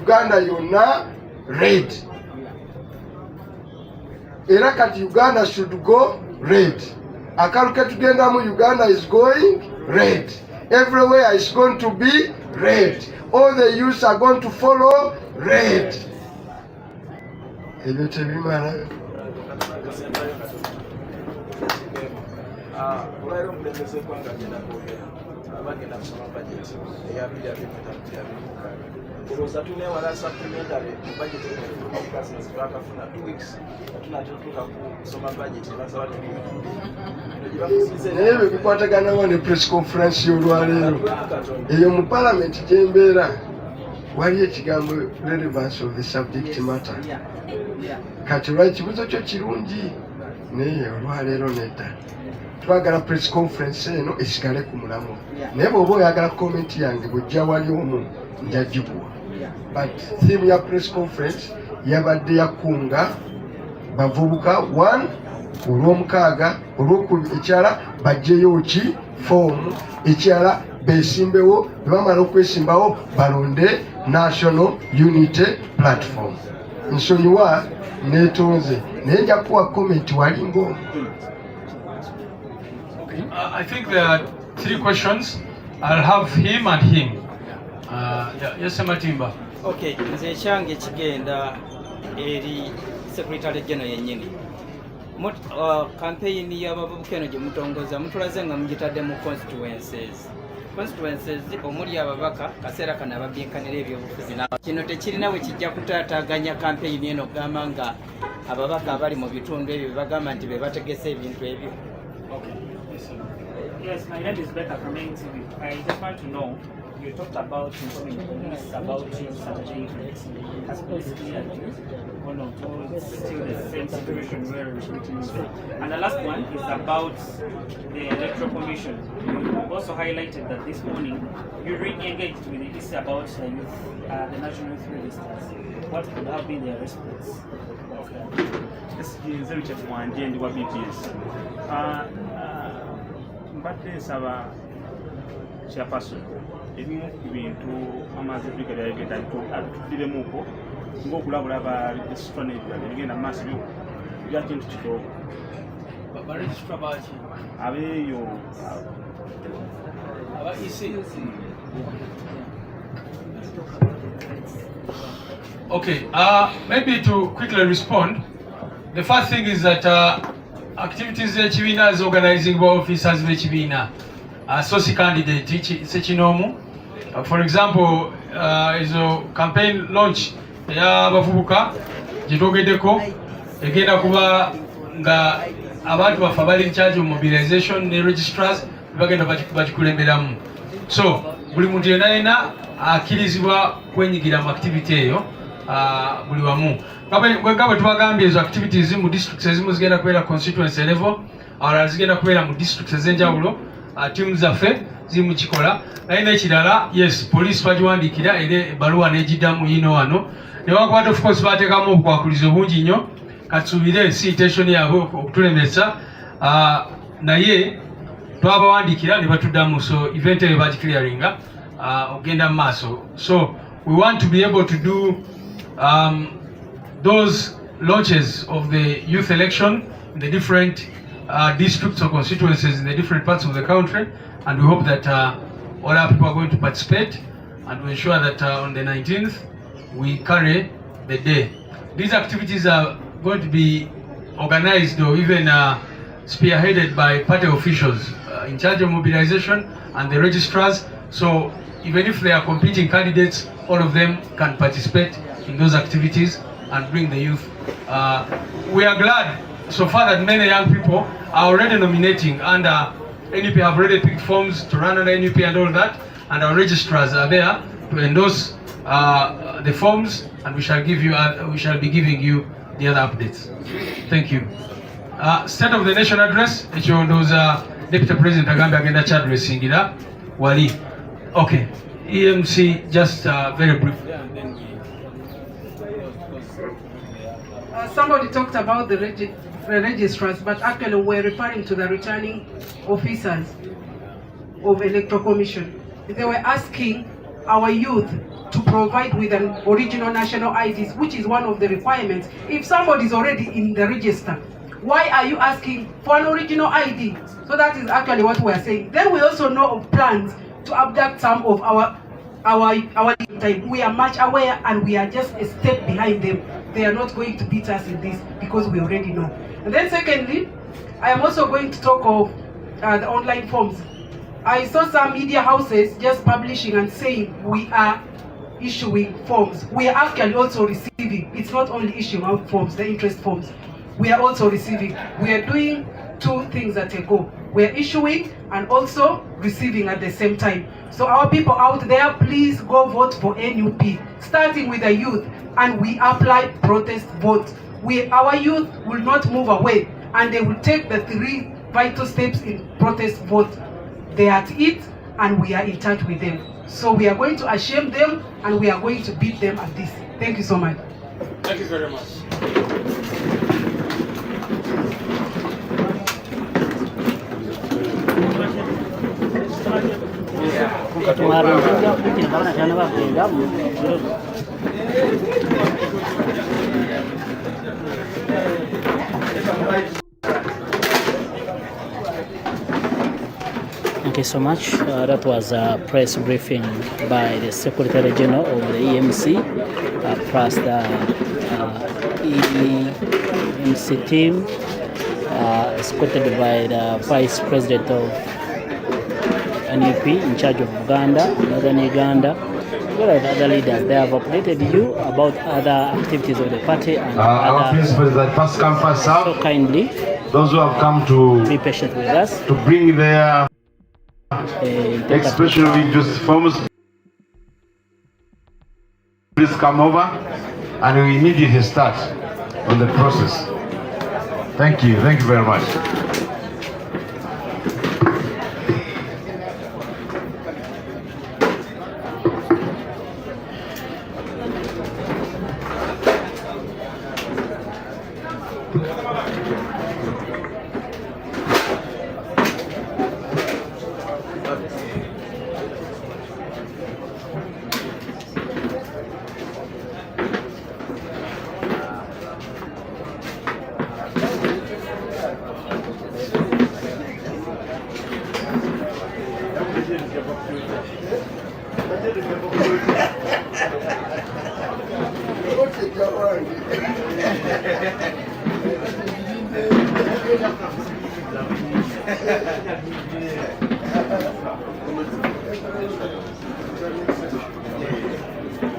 Uganda yonna red. Era kati Uganda should go red. Akalu ke tugenda mu Uganda is going red. Everywhere is going to be red. All the youths are going to follow red. Ebyo tebimala. Olwaleero omulembezo eggwanga agenda kwogera abagenda kusoma bajeti eya 2025. Olowooza tuneewala supplementary mu bajeti emukasinesi twakafuna 2 weeks tunatutuuka kusoma bajeti basaba naye bwe bikwataganawo ne press conference y'olwaleero eyo mu parliament gye mbeera waliyo ekigambo relevance of the subject matter. Kati olwa ekibuzo kyo kirungi naye olwaleero nedda twagala press conference eno esigale ku mulamu, naye bw'oba oyagala comment yange bw'ojja wali omu njagibwa. But theme ya press conference yabadde yakunga bavubuka 1 olw'omukaaga ekirala bajjeyo ki foomu ekirala beesimbewo ne bamala okwesimbawo balonde National Unity Platform. Nsonyiwa neetonze naye nja kuwa comment walingo. I think there are 3 questions. I'll have him and him. Yes, Matimba. Okay, nze kyange kigenda eri Secretary General yennyini. Campaign y'abavubuka eno gye mutongoza mutulaze nga mugitadde mu constituencies omuli ababaka kaseera kano ababyenkanira ebyobufuzi. Kino tekirina bwe kijja kutaataaganya campaign eno okugamba nga ababaka abali mu bitundu ebyo bagamba nti be bategese ebintu ebyo. Yes, my name is Becca from KKTv. I just want to know, you talked about informing police about Saturday effects. Has police cleared one of those still the same situation where we're recruiting youth? And the last one is about the Electoral Commission. You also highlighted that this morning you re-engaged with the issue about the youth, the National Youth Registers. What could have been their response? Yes, is Richard Mwanje and BPS. Mbadde nsaba chairperson ebimu ku bintu amaze Afrika byayogera atutuddiremuko ng'okulabula abaregistra n'ebirala ebigenda mu maaso bya kintu kitoogo Baregistra baki? Abeeyo aba EC. Okay, maybe to quickly respond, the first thing is that activities z'ekibiina is organizing by officers b'ekibiina source candidate Ssenyonyi. For example, is a campaign launch y'abavubuka gye twogeddeko egenda kuba nga abantu baffe abali in charge of mobilization ne registrars bagenda bakikulemberamu. So buli muntu yenna akkirizibwa kwenyigira mu activity eyo buli wamu. Nga bwe tubagambye ezo activities mu districts ezimu zigenda kubeera constituency level, abalala zigenda kubeera mu districts ez'enjawulo, team zaffe ziri mu kikola. Naye n'ekirala, yes, police bagiwandiikira era ebbaluwa n'egiddamu yino wano. Newankubadde of course baateekamu obukwakulizo bungi nnyo, katusuubire citation yaabwe okutulemesa, naye twabawandiikira ne batuddamu, so event eyo bagiclearinga ogenda mu maaso. So we want to be able to do those launches of the youth election in the different districts or constituencies in the different parts of the country, and we hope that all our people are going to participate and we ensure that on the 19th we carry the day. These activities are going to be organized or even spearheaded by party officials in charge of mobilization and the registrars. So even if they are competing candidates, all of them can participate in those activities and bring the youth. We are glad so far that many young people are already nominating, and NUP have already picked forms to run under NUP and all that, and our registrars are there to endorse the forms, and we shall be giving you the other updates. Thank you. State of the Nation address, ekyo ndowooza Deputy President agambye agenda kyaddressingira wali. Okay, EMC, just very brief. Somebody talked about the registrars, but actually we're referring to the returning officers of Electoral Commission. They were asking our youth to provide with an original national IDs, which is one of the requirements. If somebody is already in the register, why are you asking for an original ID? So that is actually what we are saying. Then we also know of plans to abduct some of our time. We are much aware and we are just a step behind them. They are not going to beat us in this because we already know. And then secondly, I am also going to talk of the online forms. I saw some media houses just publishing and saying we are issuing forms. We are actually also receiving. It's not only issuing out forms, the interest forms. We are also receiving. We are doing two things at a go. We are issuing and also receiving at the same time. So our people out there, please go vote for NUP, starting with the youth, and we apply protest vote. Our youth will not move away, and they will take the 3 vital steps in protest vote. They are at it, and we are in touch with them. So we are going to ashame them, and we are going to beat them at this. Thank you so much. Thank you very much. Thank you so much. That was a press briefing by the Secretary General of the EMC, plus the EMC team, escorted by the Vice President of NUP in charge of Uganda, Northern Uganda, as well as other leaders. They have updated you about other activities of the party and our principle is that first come, first serve. So kindly, those who have come to be patient with us, to bring their expression of interest forms, please come over and we immediately start on the process. Thank you very much.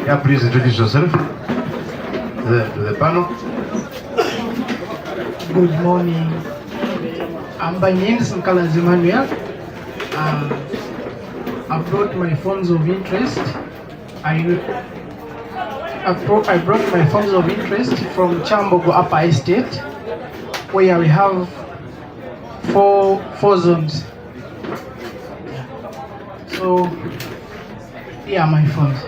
Yeah, please introduce yourself to the panel. Good morning. My name is Mkalanzi Emmanuel. I brought my forms of interest. I brought my forms of interest from Chambogo Upper Estate, where we have four zones. So here are my forms.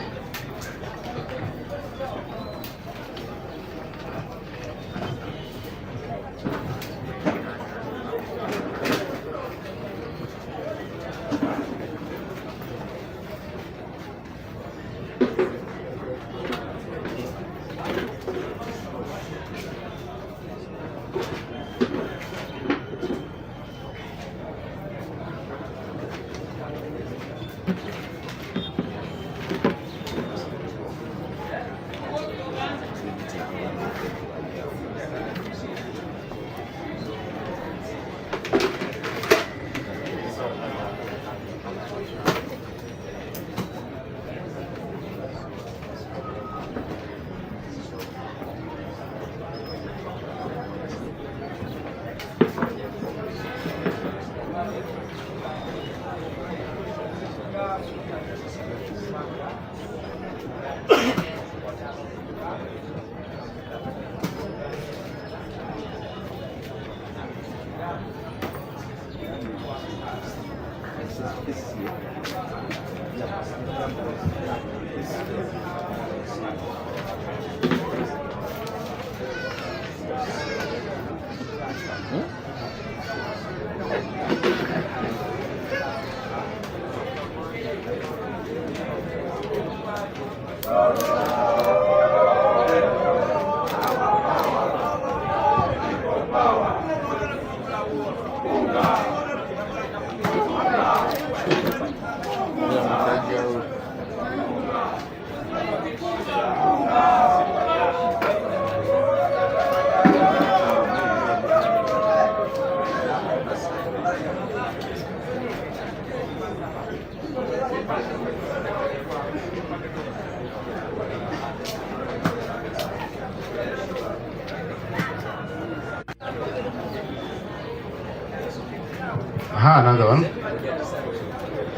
Another one.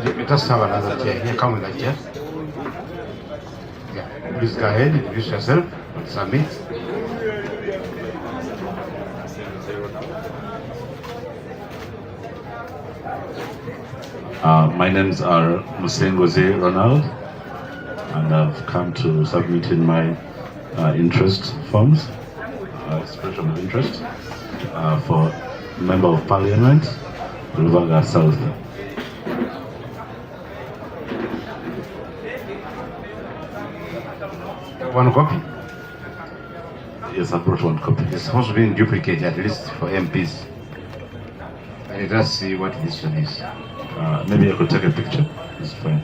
Let us have another chair. Here, come with that chair. Yeah, please go ahead, introduce yourself, submit. My names are Musengoze Ronald, and I've come to submit in my interest forms, expression of interest, for Member of Parliament, Ruvanga South. one copy? Yes, I brought one copy. It's supposed to be in duplicate, at least for MPs. Let us see what this one is. Maybe I could take a picture. It's fine.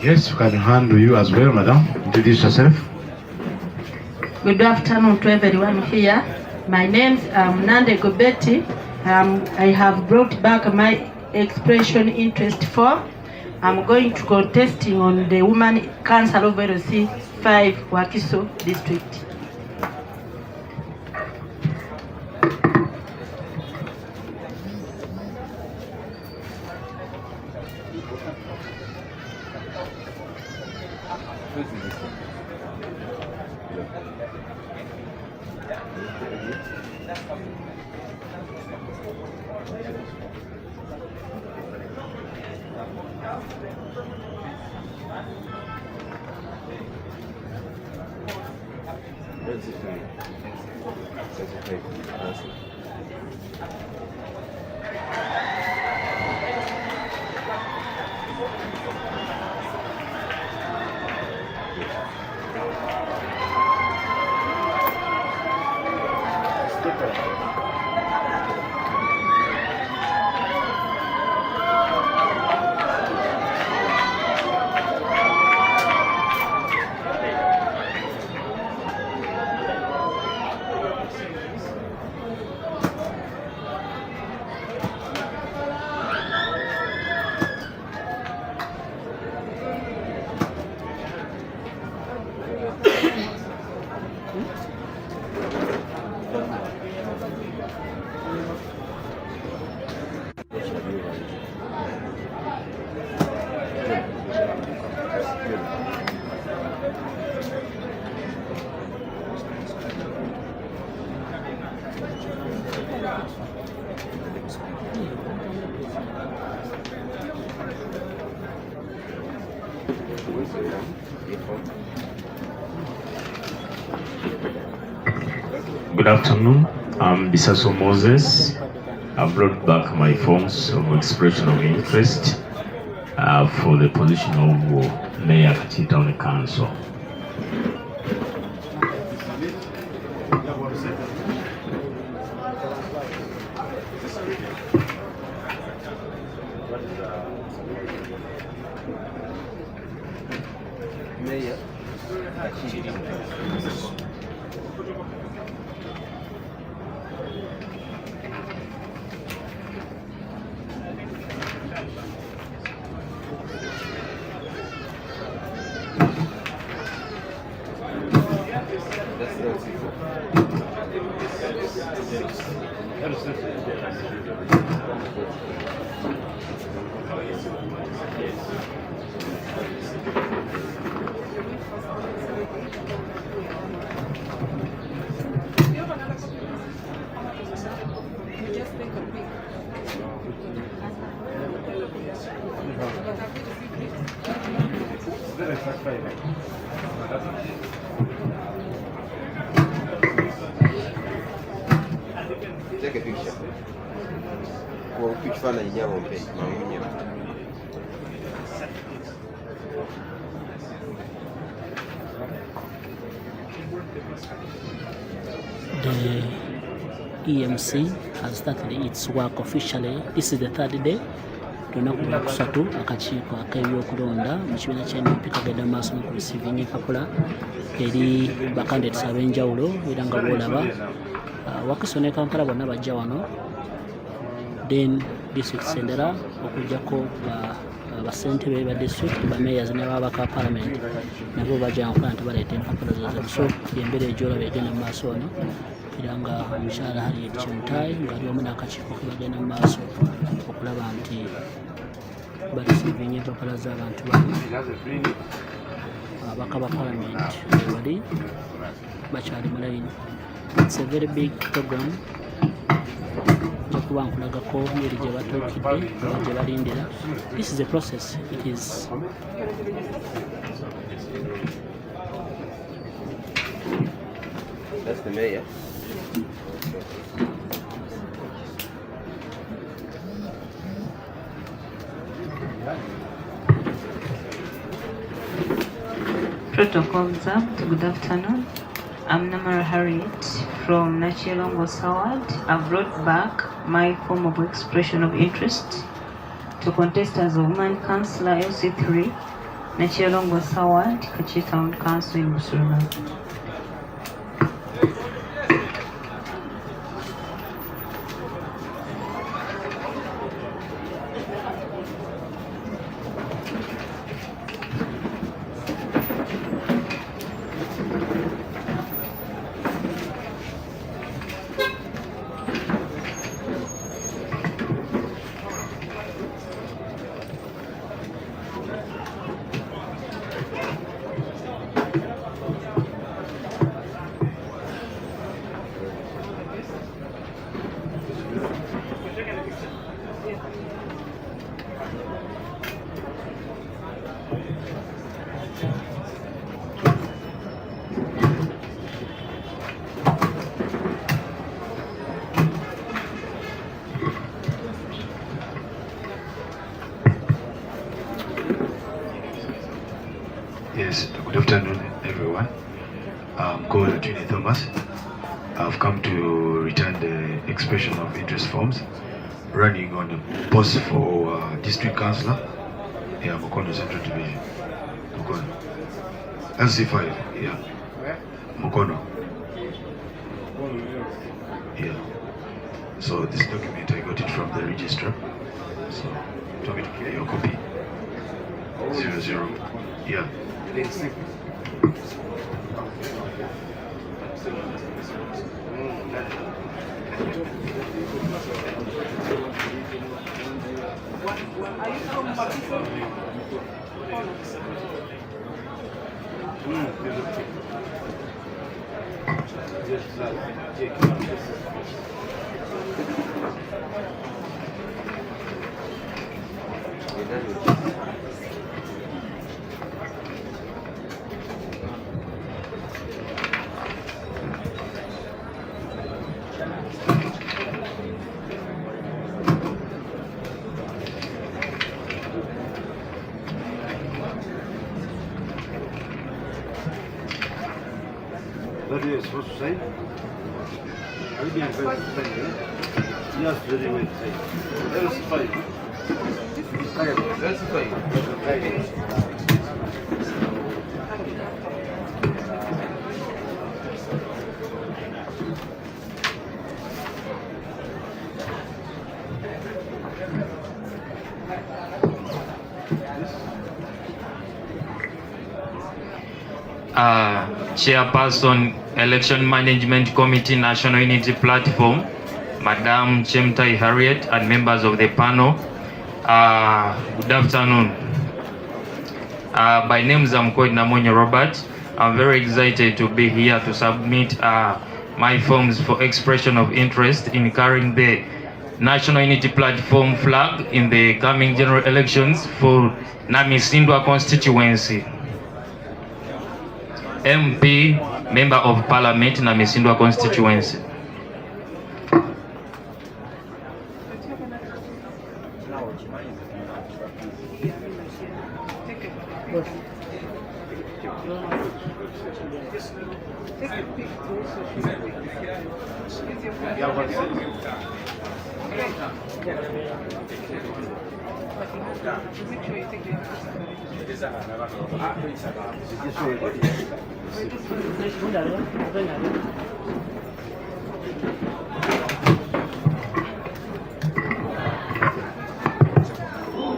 Yes, you can handle you as well, madam. Introduce yourself. Good afternoon to everyone here. My name is Nande Gobeti. I have brought back my expression interest form. I'm going to contesting on the Women Council of LC 5 Wakiso district. Good afternoon. I'm Bisaso Moses. I brought back my forms of expression of interest for the position of Mayor Kachita on the council. Take a picture. Well, which one are you on page? The EMC has started its work officially. This is the third day. Tunaku lwa kusatu akakiiko ak'ebyokulonda mu kibiina ky'NUP kagenda mu maaso ku receiving empapula eri bakandidates ab'enjawulo era nga bw'olaba Wakiso ne Kampala bonna bajja wano. Then district sendera okujjako basentebe ba district ba mayors n'ababaka parliament nabo bajja nkola nti baleeta empapula zaabwe. So embeera egy'olaba egenda mu maaso wano era nga omukyala Harriet Kimutayi ng'ali wamu n'akakiiko ke bagenda mu maaso okulaba nti bareceiving empapula z'abantu bano abaka ba parliament bali bakyali mu line. It's a very big program. kuba nkulagako eri gye batuukidde oba gye balindira. This is a process. It is That's the mayor. Protocol observed. Good afternoon. I'm Namara Harriet from Nachilongo Saward. I've brought back my form of expression of interest to contest as a woman councillor LC3, Nachilongo Saward, Kachi Town Council in Busuruma. Yes, good afternoon, everyone. I'm called Junior Thomas. I've come to return the expression of interest forms running on the post for district councillor here, Mukono Central Division. Mukono. LC5, yeah. Mukono. Yeah. So this document, I got it from the registrar. So, do you want me to clear your copy? 00. Yeah. What are you supposed to say? Are you being very friendly? Yes, very well. That's fine. That's fine. Chairperson, Election Management Committee, National Unity Platform, Madam Chemtai Harriet, and members of the panel. Good afternoon. My name is Namonyo Robert. I'm very excited to be here to submit my forms for expression of interest in carrying the National Unity Platform flag in the coming general elections for Namisindwa constituency. MP, Member of Parliament, Namisindwa constituency.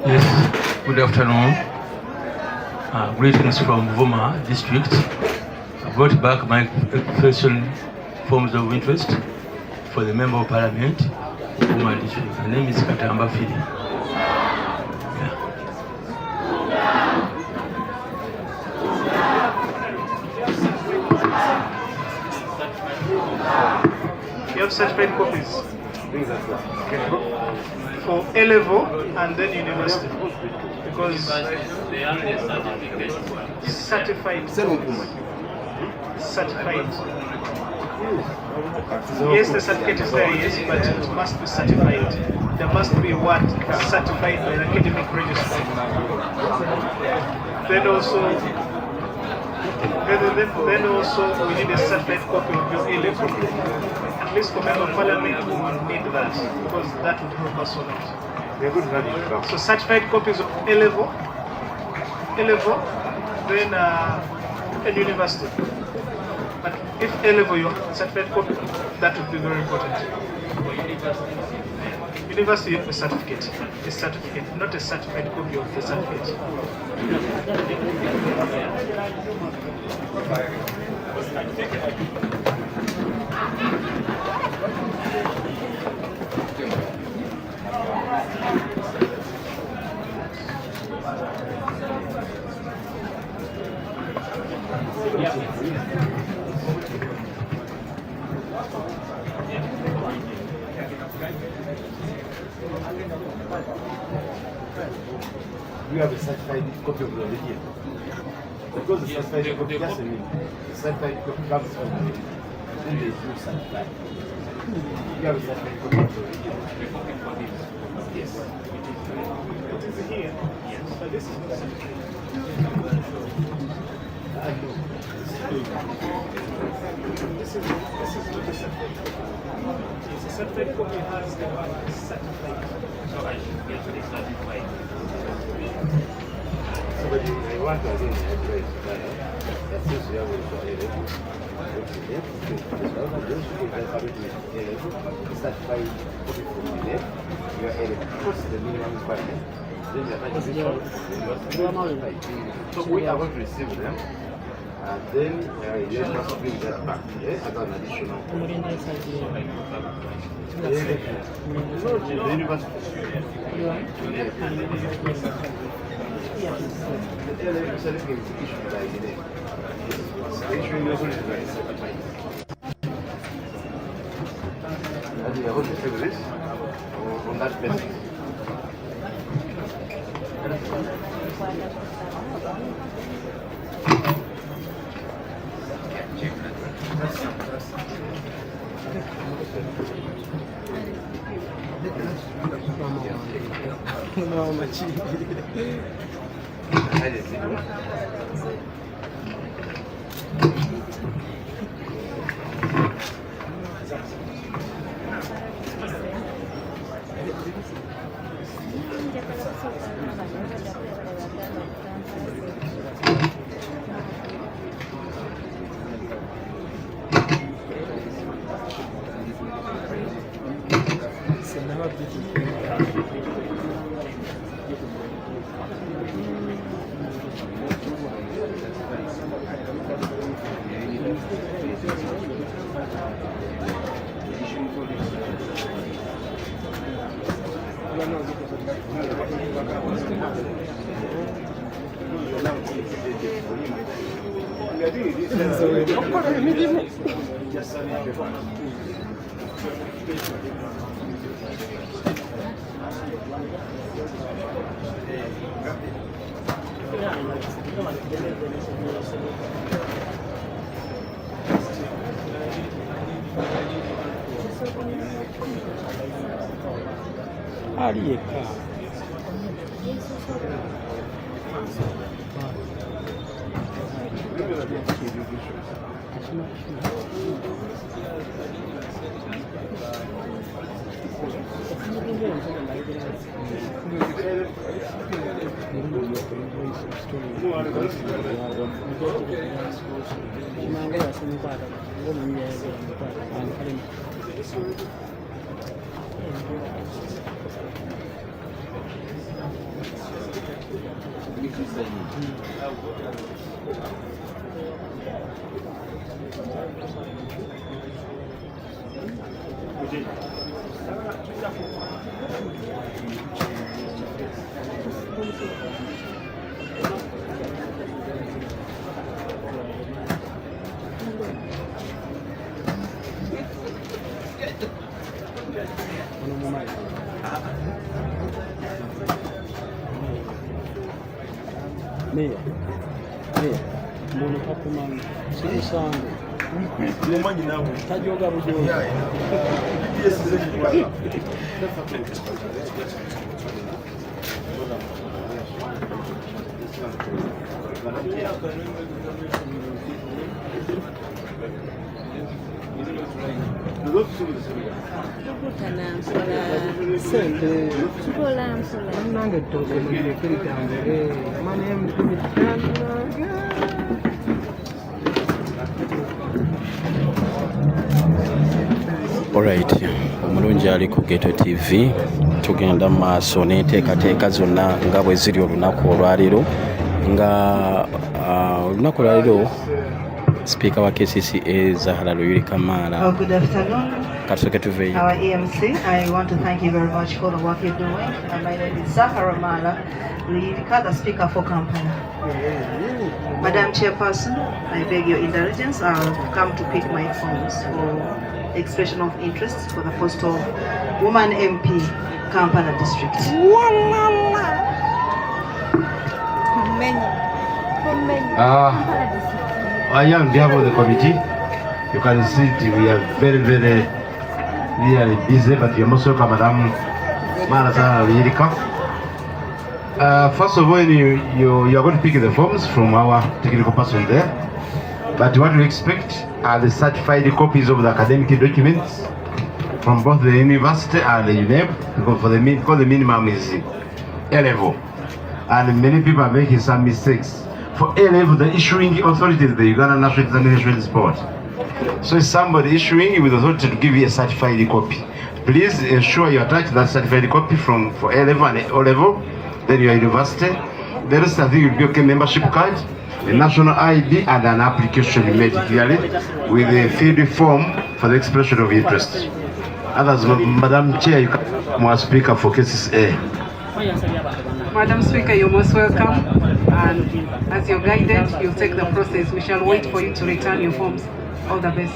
Yes, good afternoon. Greetings from Vuma district. I brought back my expression forms of interest for the Member of Parliament of Vuma district. My name is Katamba Fili. You have certified copies. For A level and then university. Because certified. Yes, the certificate is there, yes, but it must be certified. There must be what certified by an academic register. Then also we need a certified copy of your A level. At least for member of parliament we will need that because that would help us on it. So certified copies of A level, then a university. But if A level you have a certified copy, that would be very important. University you have a certificate, not a certified copy of the certificate. You have a certified copy of your religion. Because the certified copy doesn't mean the certified copy comes from the then there is no certified. You have a certified copy of your religion. Yes. It is here. Yes. But this is not certified. I know. This is not a certified copy. It's a certified copy has the word certified. So I should get the certified. So but I want to again address that since you have a level, certified copy from the left, you are able to cross the minimum requirement. Then you are certified. So we are going to receive them. And then you must bring that back as an additional. The university. And you are going to receive this on that basis. No, machi. Aliyeka. Mia. Mbona Pokemon? Sio sana. Mmoja nao. Tajoga bujo. Yes, Alright, omulungi ali ku KKTv tugenda mu maaso n'enteekateeka zonna nga bwe ziri olunaku olwaleero nga olunaku olwaleero Speaker wa KCCA Zahara Luyiri Kamala. Oh, good afternoon. KKTv. Our EMC, I want to thank you very much for the work you're doing. And my name is Zahara Mala, the Speaker for Kampala. Madam Chairperson, I beg your indulgence. I've come to pick my forms for expression of interest for the post of Woman MP, Kampala District. I am the of the committee. You can see we are very really busy, but you are most welcome, Madam Maraza Lirika. First of all, you are going to pick the forms from our technical person there. But what we expect are the certified copies of the academic documents from both the university and the UNEP, because the minimum is A level, and many people are making some mistakes. For A level, the issuing authority is the Uganda National Examination Board. So if somebody issuing with authority to give you a certified copy, please ensure you attach that certified copy for A level and O level, then your university. The rest I think will be okay, membership card, a national ID, and an application made clearly with a filled form for the expression of interest. Others, Madam Chair, you can more speaker for cases A. Madam Speaker, you're most welcome. And as you're guided, you'll take the process. We shall wait for you to return your forms. All the best.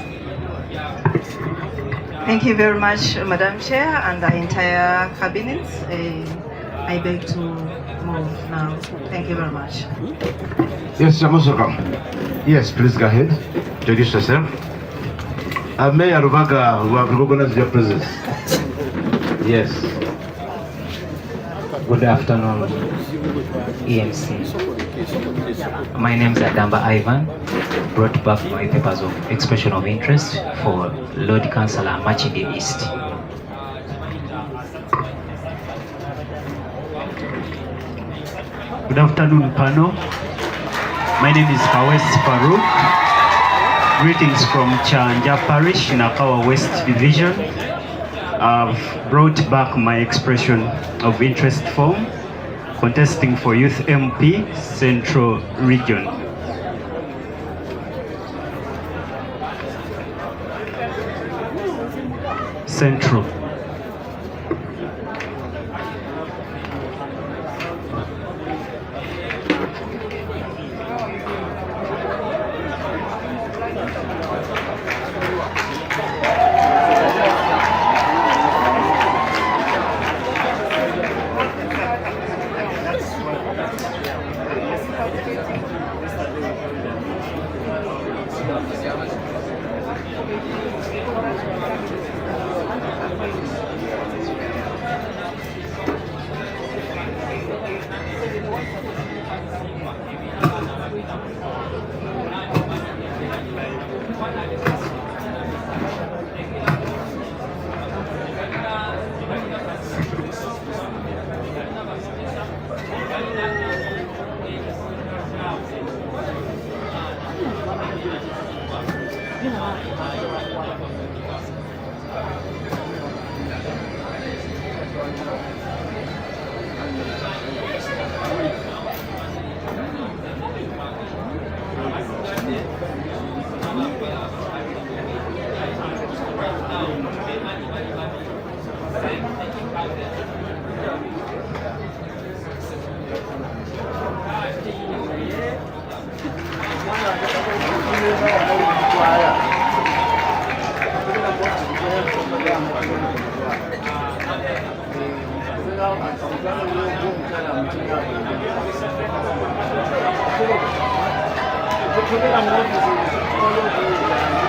Thank you very much, Madam Chair, and the entire cabinet. I beg to move now. Thank you very much. Yes, you're most welcome. Yes, please go ahead. Introduce yourself. Mayor Rubaga, who have recognized your presence. Yes. Good afternoon, EMC. My name is Adamba Ivan. Brought back my papers of expression of interest for Lord Councillor Machide East. Good afternoon, panel. My name is Fawes Farouk. Greetings from Chanja Parish, Nakawa West Division. I've brought back my expression of interest form contesting for Youth MP Central Region. Central. Thank you.